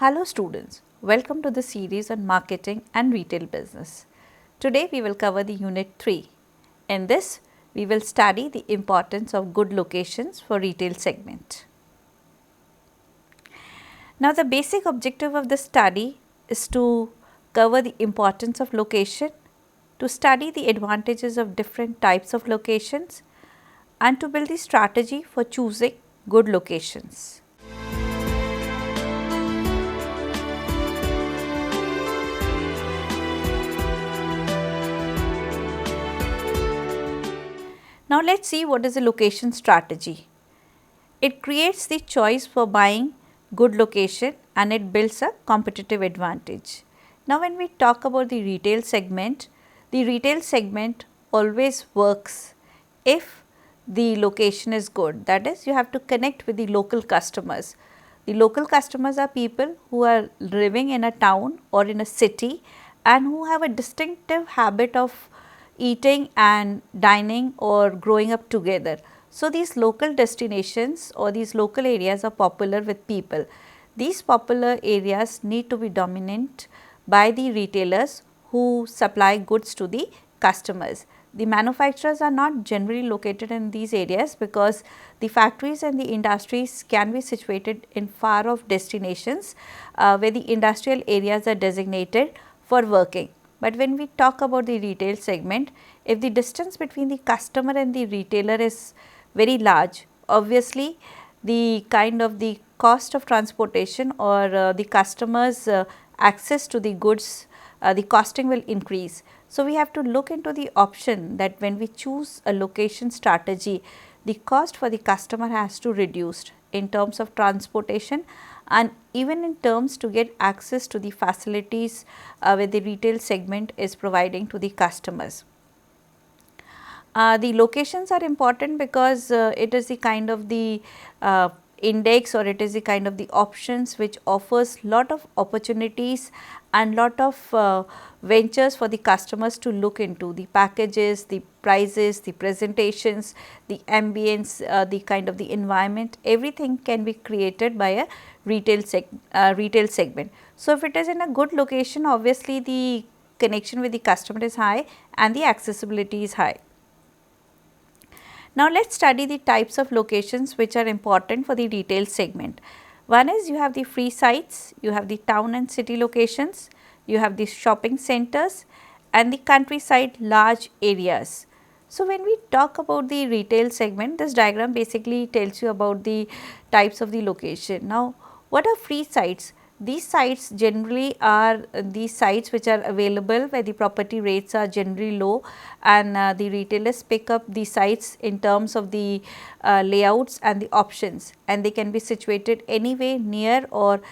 Hello students, welcome to the series on marketing and retail business. Today we will cover the unit 3. In this, we will study the importance of good locations for retail segment. Now the basic objective of the study is to cover the importance of location, to study the advantages of different types of locations and to build the strategy for choosing good locations. Now let us see what is a location strategy. It creates the choice for buying good location and it builds a competitive advantage. Now when we talk about the retail segment always works if the location is good, that is you have to connect with the local customers. The local customers are people who are living in a town or in a city and who have a distinctive habit of eating and dining or growing up together. So, these local destinations or these local areas are popular with people. These popular areas need to be dominant by the retailers who supply goods to the customers. The manufacturers are not generally located in these areas because the factories and the industries can be situated in far off destinations where the industrial areas are designated for working. But when we talk about the retail segment, if the distance between the customer and the retailer is very large, obviously the kind of the cost of transportation or the customer's access to the goods, the costing will increase. So, we have to look into the option that when we choose a location strategy, the cost for the customer has to reduce in terms of transportation and even in terms to get access to the facilities where the retail segment is providing to the customers. The locations are important because it is the kind of the index or it is the kind of the options which offers lot of opportunities and lot of ventures for the customers to look into, the packages, the prices, the presentations, the ambience, the kind of the environment, everything can be created by a retail segment. So, if it is in a good location, obviously the connection with the customer is high and the accessibility is high. Now, let us study the types of locations which are important for the retail segment. One is you have the free sites, you have the town and city locations, you have the shopping centers and the countryside large areas. So, when we talk about the retail segment, this diagram basically tells you about the types of the location. Now, what are free sites? These sites generally are the sites which are available where the property rates are generally low and the retailers pick up the sites in terms of the layouts and the options, and they can be situated anywhere near or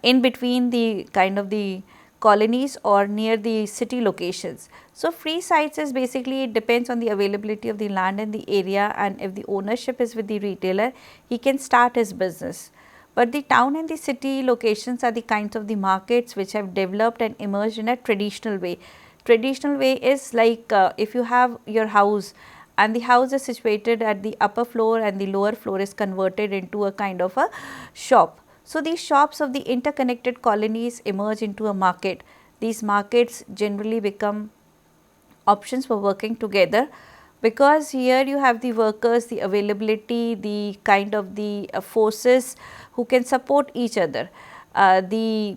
in between the kind of the colonies or near the city locations. So, free sites is basically it depends on the availability of the land in the area, and if the ownership is with the retailer, he can start his business. But the town and the city locations are the kinds of the markets which have developed and emerged in a traditional way. Traditional way is like if you have your house and the house is situated at the upper floor and the lower floor is converted into a kind of a shop. So, these shops of the interconnected colonies emerge into a market. These markets generally become options for working together, because here you have the workers, the availability, the kind of the forces who can support each other. The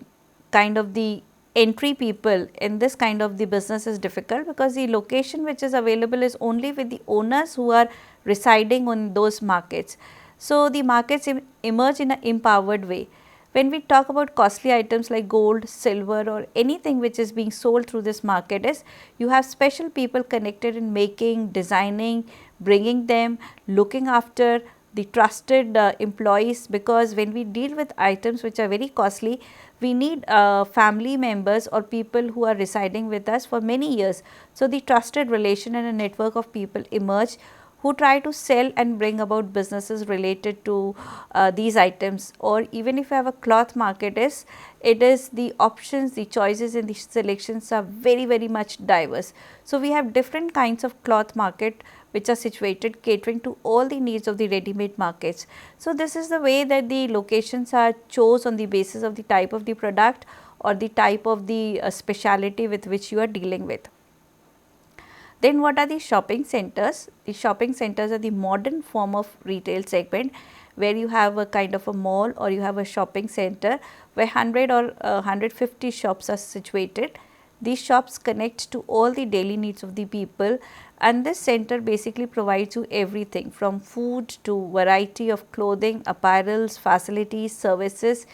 kind of the entry people in this kind of the business is difficult because the location which is available is only with the owners who are residing on those markets. So, the markets emerge in an empowered way. When we talk about costly items like gold, silver or anything which is being sold through this market, is you have special people connected in making, designing, bringing them, looking after the trusted employees, because when we deal with items which are very costly, we need family members or people who are residing with us for many years. So, the trusted relation and a network of people emerge who try to sell and bring about businesses related to these items. Or even if you have a cloth market, it is the options, the choices and the selections are very much diverse. So, we have different kinds of cloth market which are situated catering to all the needs of the ready-made markets. So, this is the way that the locations are chose on the basis of the type of the product or the type of the speciality with which you are dealing with. Then what are the shopping centers? The shopping centers are the modern form of retail segment where you have a kind of a mall or you have a shopping center where 100 or 150 shops are situated. These shops connect to all the daily needs of the people, and this center basically provides you everything from food to variety of clothing, apparels, facilities, services.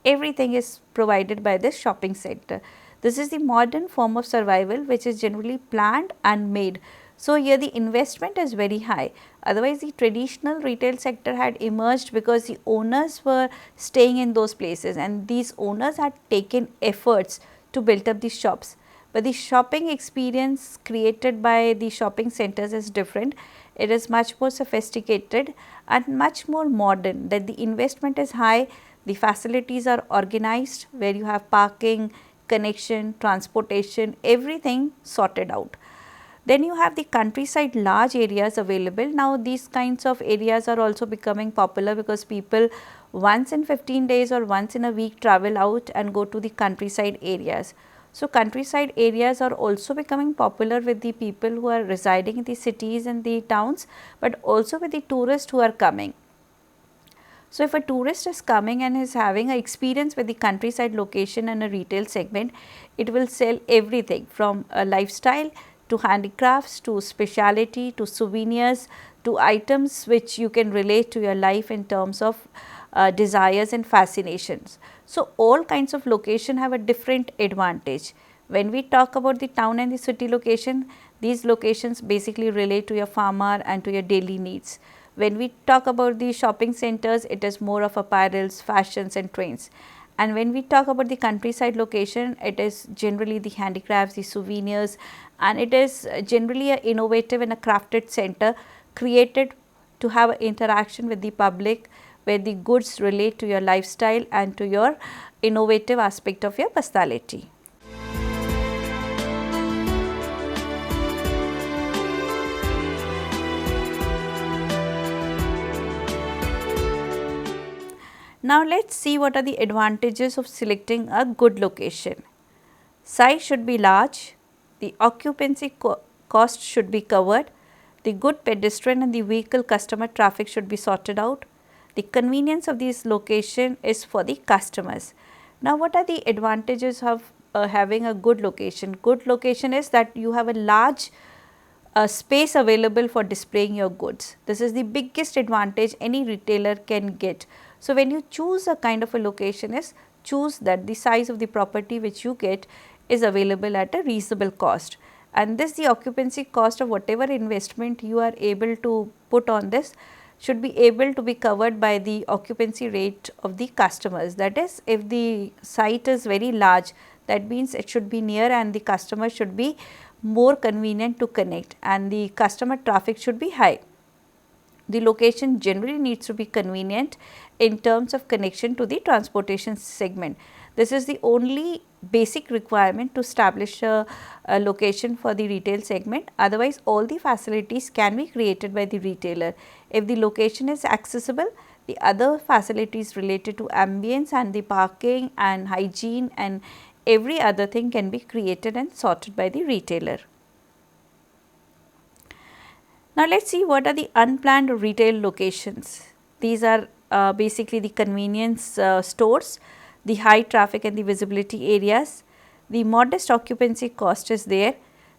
Everything is provided by this shopping center. This is the modern form of survival which is generally planned and made. So, here the investment is very high, otherwise the traditional retail sector had emerged because the owners were staying in those places and these owners had taken efforts to build up the shops. But the shopping experience created by the shopping centers is different. It is much more sophisticated and much more modern, that the investment is high, the facilities are organized where you have parking, connection, transportation, everything sorted out. Then you have the countryside large areas available. Now, these kinds of areas are also becoming popular because people once in 15 days or once in a week travel out and go to the countryside areas. So, countryside areas are also becoming popular with the people who are residing in the cities and the towns, but also with the tourists who are coming. So, if a tourist is coming and is having an experience with the countryside location and a retail segment, it will sell everything from a lifestyle to handicrafts to speciality to souvenirs to items which you can relate to your life in terms of desires and fascinations. So, all kinds of location have a different advantage. When we talk about the town and the city location, these locations basically relate to your farmer and to your daily needs. When we talk about the shopping centers, it is more of apparels, fashions and trends. And when we talk about the countryside location, it is generally the handicrafts, the souvenirs, and it is generally an innovative and a crafted center created to have an interaction with the public where the goods relate to your lifestyle and to your innovative aspect of your personality. Now, let us see what are the advantages of selecting a good location. Size should be large, the occupancy cost should be covered, the good pedestrian and the vehicle customer traffic should be sorted out, the convenience of this location is for the customers. Now, what are the advantages of having a good location? Good location is that you have a large space available for displaying your goods. This is the biggest advantage any retailer can get. So, when you choose a kind of a location is choose that the size of the property which you get is available at a reasonable cost, and this the occupancy cost of whatever investment you are able to put on this should be able to be covered by the occupancy rate of the customers. That is, if the site is very large, that means it should be near and the customer should be more convenient to connect and the customer traffic should be high. The location generally needs to be convenient in terms of connection to the transportation segment. This is the only basic requirement to establish a location for the retail segment. Otherwise, all the facilities can be created by the retailer. If the location is accessible, the other facilities related to ambience and the parking and hygiene and every other thing can be created and sorted by the retailer. Now, let us see what are the unplanned retail locations. These are basically the convenience stores, the high traffic and the visibility areas, the modest occupancy cost is there,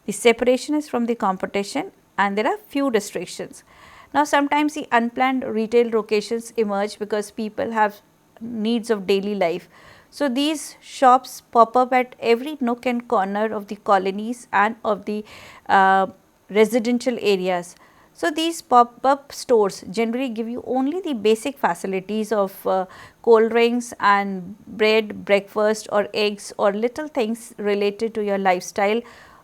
the separation is from the competition and there are few restrictions. Now, sometimes the unplanned retail locations emerge because people have needs of daily life. So, these shops pop up at every nook and corner of the colonies and of the residential areas. So, these pop-up stores generally give you only the basic facilities of cold drinks and bread, breakfast or eggs or little things related to your lifestyle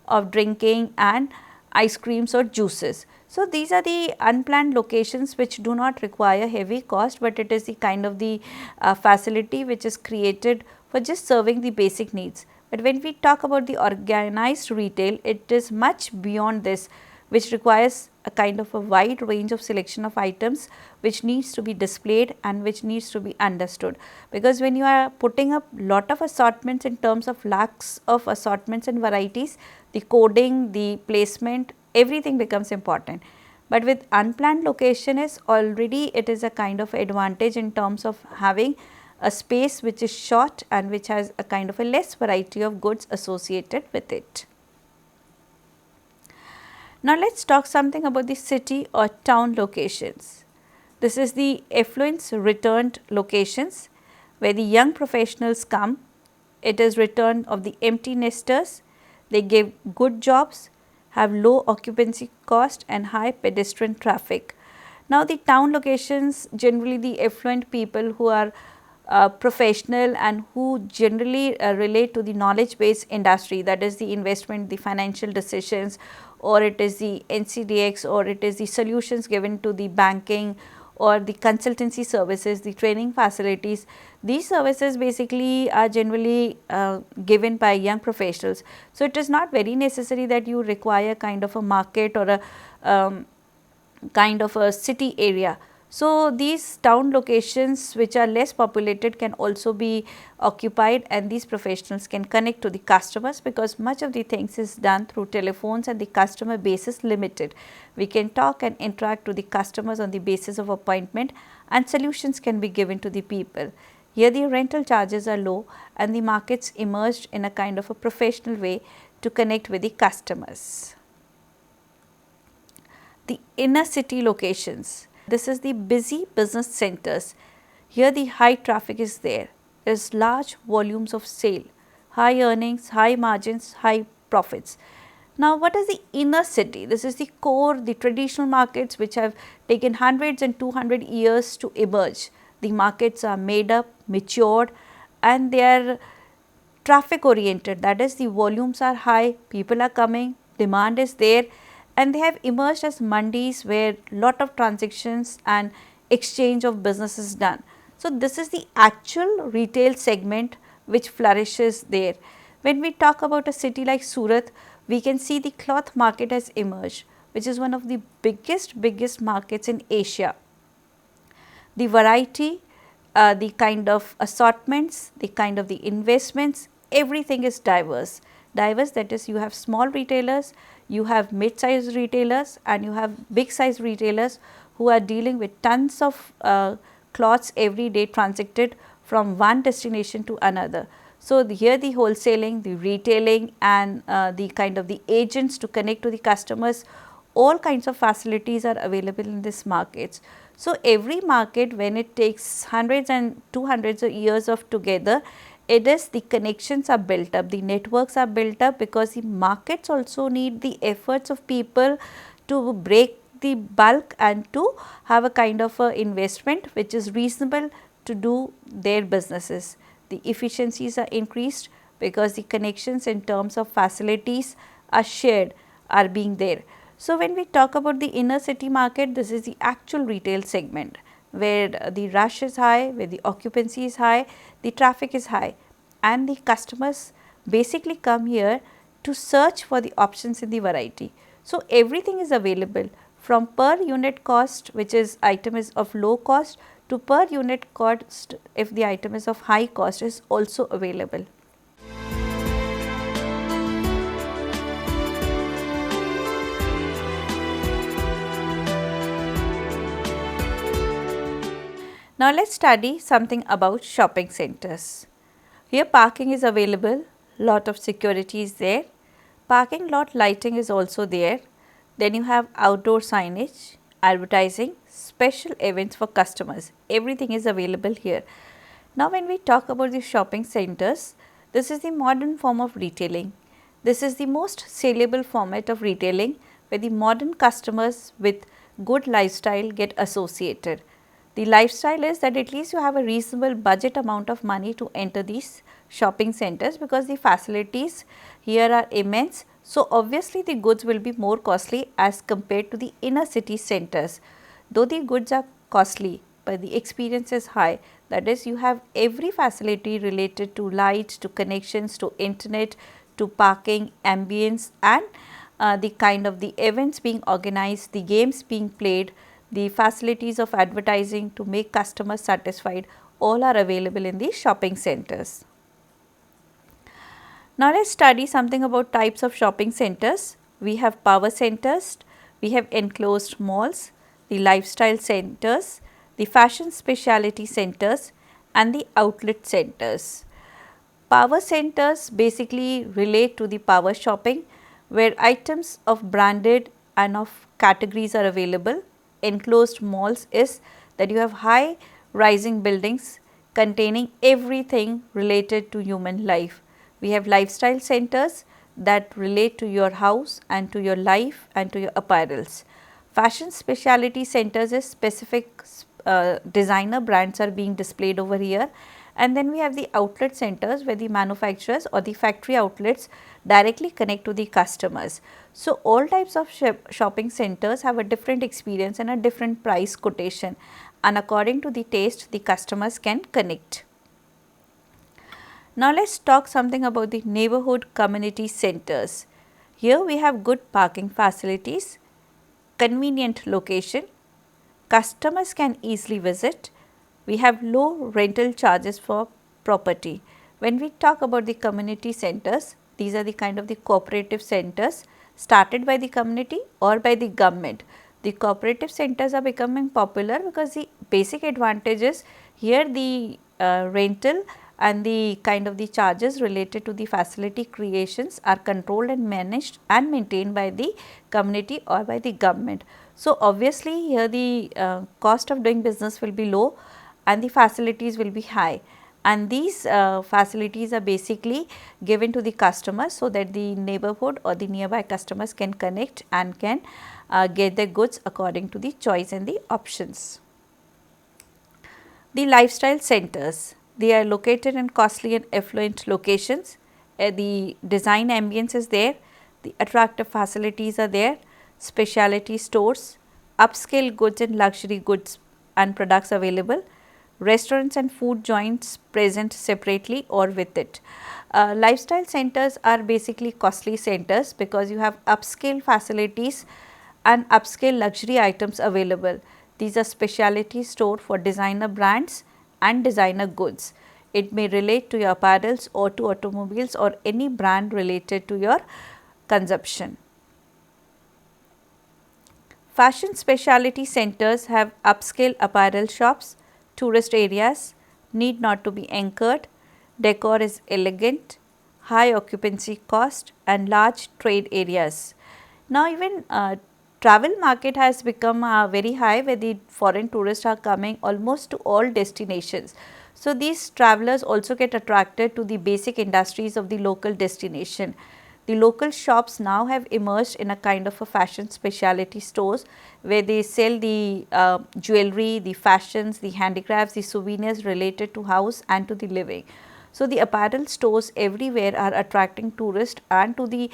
of drinking and ice creams or juices. So, these are the unplanned locations which do not require heavy cost, but it is the kind of the facility which is created for just serving the basic needs. But when we talk about the organized retail, it is much beyond this, which requires a kind of a wide range of selection of items which needs to be displayed and which needs to be understood. Because when you are putting up lot of assortments in terms of lakhs of assortments and varieties, the coding, the placement, everything becomes important. But with unplanned location is already it is a kind of advantage in terms of having a space which is short and which has a kind of a less variety of goods associated with it. Now, let us talk something about the city or town locations. This is the affluence returned locations where the young professionals come. It is return of the empty nesters. They give good jobs, have low occupancy cost and high pedestrian traffic. Now, the town locations, generally the affluent people who are professional and who generally relate to the knowledge based industry, that is the investment, the financial decisions, or it is the NCDX, or it is the solutions given to the banking or the consultancy services, the training facilities. These services basically are generally given by young professionals. So, it is not very necessary that you require kind of a market or a kind of a city area. So, these town locations which are less populated can also be occupied, and these professionals can connect to the customers, because much of the things is done through telephones and the customer base is limited. We can talk and interact to the customers on the basis of appointment, and solutions can be given to the people. Here the rental charges are low and the markets emerged in a kind of a professional way to connect with the customers. The inner city locations. This is the busy business centers. Here the high traffic is there. There is large volumes of sale, high earnings, high margins, high profits. Now, what is the inner city? This is the core, the traditional markets which have taken hundreds and 200 years to emerge. The markets are made up, matured, and they are traffic oriented. That is, the volumes are high, people are coming, demand is there, and they have emerged as mandis where lot of transactions and exchange of business is done. So, this is the actual retail segment which flourishes there. When we talk about a city like Surat, we can see the cloth market has emerged, which is one of the biggest markets in Asia. The variety, the kind of assortments, the kind of the investments, everything is diverse. Diverse, that is, you have small retailers, you have mid-sized retailers, and you have big-sized retailers who are dealing with tons of cloths every day transacted from one destination to another. So, here the wholesaling, the retailing, and the kind of the agents to connect to the customers, all kinds of facilities are available in these markets. So, every market, when it takes hundreds and 200s of years of together, it is the connections are built up, the networks are built up, because the markets also need the efforts of people to break the bulk and to have a kind of a investment which is reasonable to do their businesses. The efficiencies are increased because the connections in terms of facilities are shared, are being there. So, when we talk about the inner city market, this is the actual retail segment where the rush is high, where the occupancy is high, the traffic is high, and the customers basically come here to search for the options in the variety. So, everything is available from per unit cost, which is item is of low cost, to per unit cost if the item is of high cost is also available. Now, let us study something about shopping centers. Here parking is available, lot of security is there, parking lot lighting is also there, then you have outdoor signage, advertising, special events for customers, everything is available here. Now, when we talk about the shopping centers, this is the modern form of retailing. This is the most saleable format of retailing where the modern customers with good lifestyle get associated. The lifestyle is that at least you have a reasonable budget amount of money to enter these shopping centers, because the facilities here are immense. So, obviously, the goods will be more costly as compared to the inner city centers. Though the goods are costly, but the experience is high. That is, you have every facility related to lights, to connections, to internet, to parking, ambience, and the kind of the events being organized, the games being played, the facilities of advertising to make customers satisfied, all are available in the shopping centers. Now, let us study something about types of shopping centers. We have power centers, we have enclosed malls, the lifestyle centers, the fashion specialty centers and the outlet centers. Power centers basically relate to the power shopping, where items of branded and of categories are available. Enclosed malls is that you have high rising buildings containing everything related to human life. We have lifestyle centers that relate to your house and to your life and to your apparels. Fashion specialty centers is specific designer brands are being displayed over here, and then we have the outlet centers where the manufacturers or the factory outlets directly connect to the customers. So, all types of shopping centers have a different experience and a different price quotation, and according to the taste the customers can connect. Now, let us talk something about the neighborhood community centers. Here we have good parking facilities, convenient location, customers can easily visit, we have low rental charges for property. When we talk about the community centers, these are the kind of the cooperative centers started by the community or by the government. The cooperative centers are becoming popular because the basic advantage is here the rental and the kind of the charges related to the facility creations are controlled and managed and maintained by the community or by the government. So, obviously, here the cost of doing business will be low and the facilities will be high, and these facilities are basically given to the customers so that the neighborhood or the nearby customers can connect and can get their goods according to the choice and the options. The lifestyle centers, they are located in costly and affluent locations. The design ambience is there, the attractive facilities are there, specialty stores, upscale goods and luxury goods and products available, restaurants and food joints present separately or with it. Lifestyle centers are basically costly centers because you have upscale facilities and upscale luxury items available. These are specialty store for designer brands and designer goods. It may relate to your apparels or to automobiles or any brand related to your consumption. Fashion specialty centers have upscale apparel shops, tourist areas, need not to be anchored, decor is elegant, high occupancy cost and large trade areas. Now, even travel market has become very high, where the foreign tourists are coming almost to all destinations. So, these travelers also get attracted to the basic industries of the local destination. The local shops now have emerged in a kind of a fashion specialty stores where they sell the jewelry, the fashions, the handicrafts, the souvenirs related to house and to the living. So, the apparel stores everywhere are attracting tourists and to the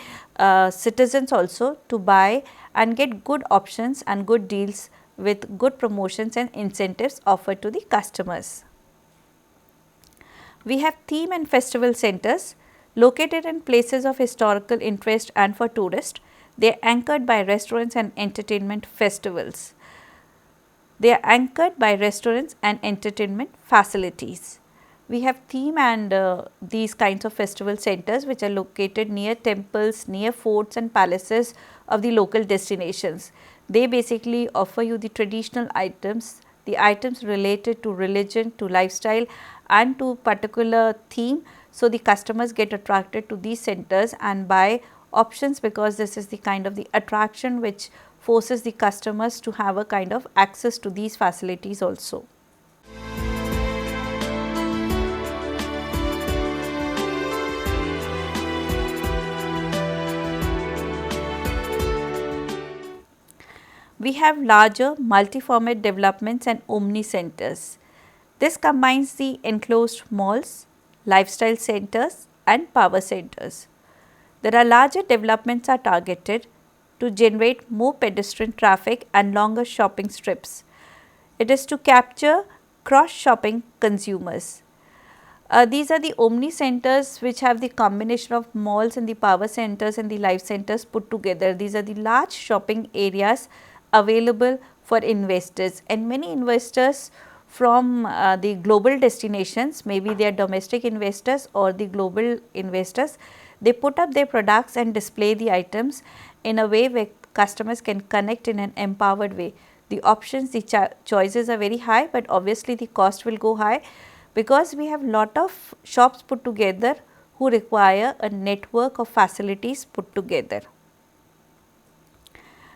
citizens also to buy and get good options and good deals with good promotions and incentives offered to the customers. We have theme and festival centers located in places of historical interest and for tourists. They are anchored by restaurants and entertainment festivals. They are anchored by restaurants and entertainment facilities. We have theme and these kinds of festival centers which are located near temples, near forts and palaces of the local destinations. They basically offer you the traditional items, the items related to religion, to lifestyle and to particular theme. So, the customers get attracted to these centers and buy options because this is the kind of the attraction which forces the customers to have a kind of access to these facilities also. We have larger multi-format developments and omni centers. This combines the enclosed malls, lifestyle centers and power centers. There are larger developments are targeted to generate more pedestrian traffic and longer shopping strips. It is to capture cross shopping consumers. These are the omni centers which have the combination of malls and the power centers and the life centers put together. These are the large shopping areas available for investors, and many investors from the global destinations, maybe they are domestic investors or the global investors, they put up their products and display the items in a way where customers can connect in an empowered way. The options, the choices are very high, but obviously the cost will go high, because we have lot of shops put together who require a network of facilities put together.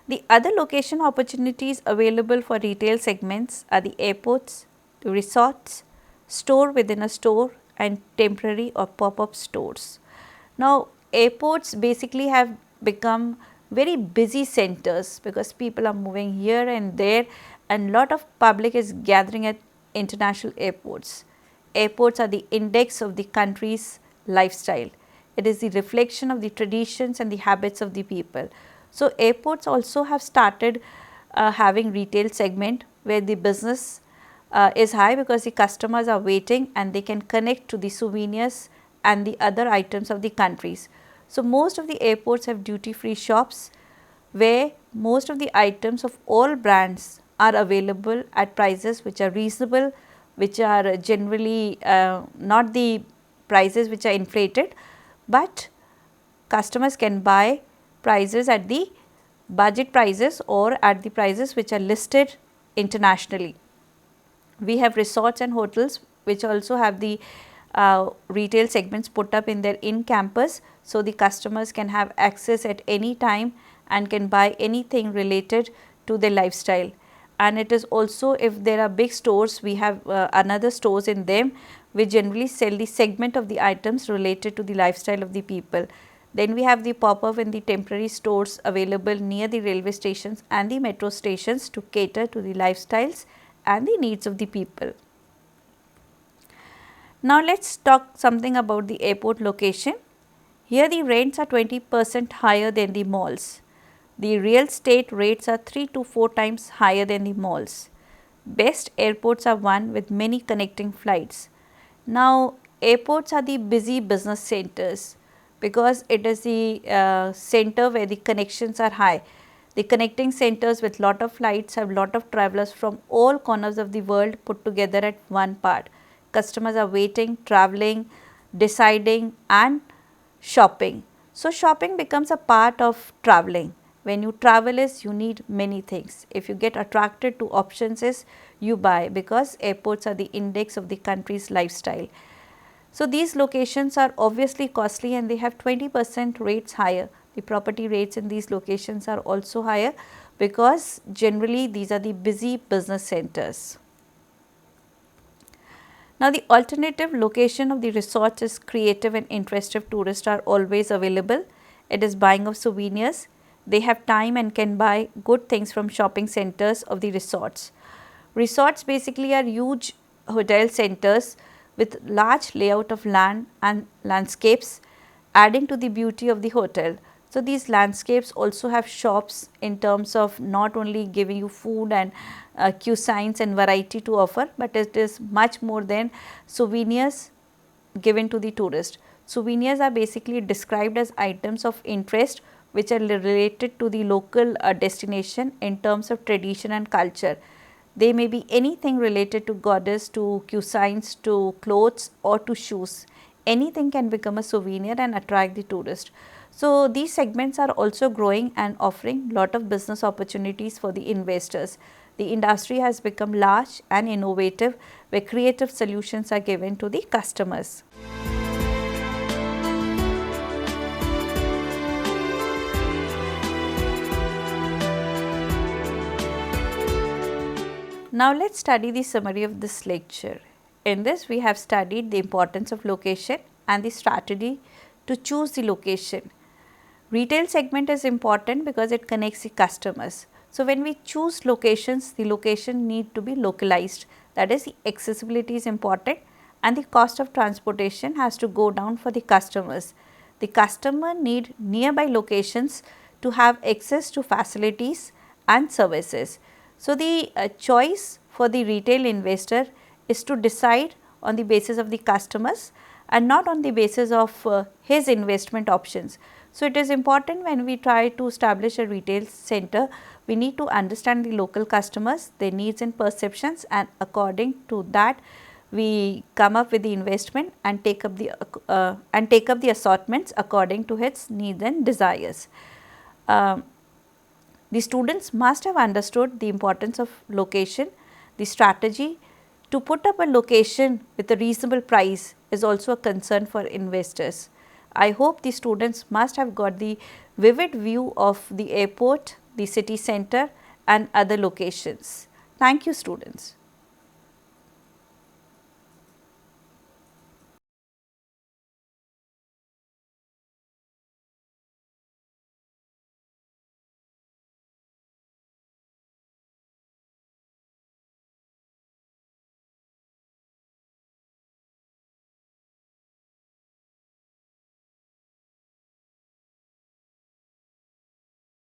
The other location opportunities available for retail segments are the airports, the resorts, store within a store, and temporary or pop-up stores. Now, airports basically have become very busy centers because people are moving here and there, and lot of public is gathering at international airports. Airports are the index of the country's lifestyle. It is the reflection of the traditions and the habits of the people. So, airports also have started having retail segment where the business is high because the customers are waiting and they can connect to the souvenirs and the other items of the countries. So, most of the airports have duty free shops where most of the items of all brands are available at prices which are reasonable, which are generally not the prices which are inflated, but customers can buy prices at the budget prices or at the prices which are listed internationally. We have resorts and hotels which also have the retail segments put up in their in campus. So, the customers can have access at any time and can buy anything related to their lifestyle. And it is also, if there are big stores, we have another stores in them which generally sell the segment of the items related to the lifestyle of the people. Then we have the pop-up and the temporary stores available near the railway stations and the metro stations to cater to the lifestyles and the needs of the people. Now, let us talk something about the airport location. Here the rents are 20% higher than the malls. The real estate rates are 3 to 4 times higher than the malls. Best airports are one with many connecting flights. Now, airports are the busy business centers because it is the center where the connections are high. The connecting centers with lot of flights have lot of travelers from all corners of the world put together at one part. Customers are waiting, traveling, deciding and shopping. So, shopping becomes a part of traveling. When you travel is you need many things. If you get attracted to options is you buy, because airports are the index of the country's lifestyle. So, these locations are obviously costly and they have 20% rates higher. The property rates in these locations are also higher because generally these are the busy business centers. Now, the alternative location of the resorts is creative and interested tourists are always available. It is buying of souvenirs. They have time and can buy good things from shopping centers of the resorts. Resorts basically are huge hotel centers with large layout of land and landscapes adding to the beauty of the hotel. So, these landscapes also have shops in terms of not only giving you food and cuisines and variety to offer, but it is much more than souvenirs given to the tourist. Souvenirs are basically described as items of interest which are related to the local destination in terms of tradition and culture. They may be anything related to goddess, to cuisines, to clothes or to shoes. Anything can become a souvenir and attract the tourist. So, these segments are also growing and offering lot of business opportunities for the investors. The industry has become large and innovative where creative solutions are given to the customers. Now, let us study the summary of this lecture. In this, we have studied the importance of location and the strategy to choose the location. Retail segment is important because it connects the customers. So, when we choose locations, the location need to be localized, that is, the accessibility is important and the cost of transportation has to go down for the customers. The customer need nearby locations to have access to facilities and services. So, the choice for the retail investor is to decide on the basis of the customers and not on the basis of his investment options. So, it is important when we try to establish a retail center, we need to understand the local customers, their needs and perceptions, and according to that we come up with the investment and take up the assortments according to its needs and desires. The students must have understood the importance of location. The strategy to put up a location with a reasonable price is also a concern for investors. I hope the students must have got the vivid view of the airport, the city center and other locations. Thank you, students.